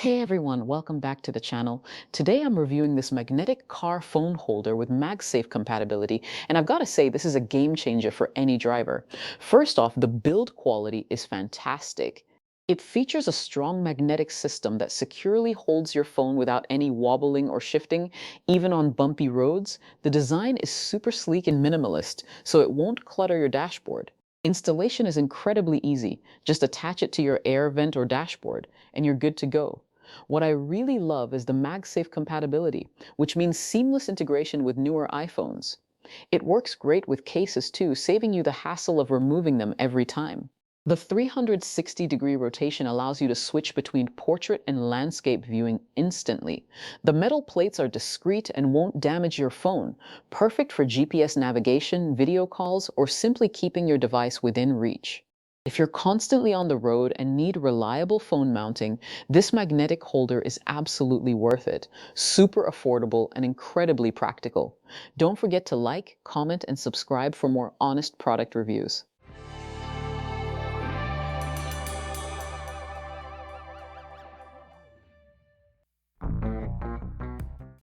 Hey everyone, welcome back to the channel. Today I'm reviewing this magnetic car phone holder with MagSafe compatibility, and I've got to say this is a game changer for any driver. First off, the build quality is fantastic. It features a strong magnetic system that securely holds your phone without any wobbling or shifting, even on bumpy roads. The design is super sleek and minimalist, so it won't clutter your dashboard. Installation is incredibly easy. Just attach it to your air vent or dashboard, and you're good to go. What I really love is the MagSafe compatibility, which means seamless integration with newer iPhones. It works great with cases too, saving you the hassle of removing them every time. The 360-degree rotation allows you to switch between portrait and landscape viewing instantly. The metal plates are discreet and won't damage your phone, perfect for GPS navigation, video calls, or simply keeping your device within reach. If you're constantly on the road and need reliable phone mounting, this magnetic holder is absolutely worth it. Super affordable and incredibly practical. Don't forget to like, comment, and subscribe for more honest product reviews.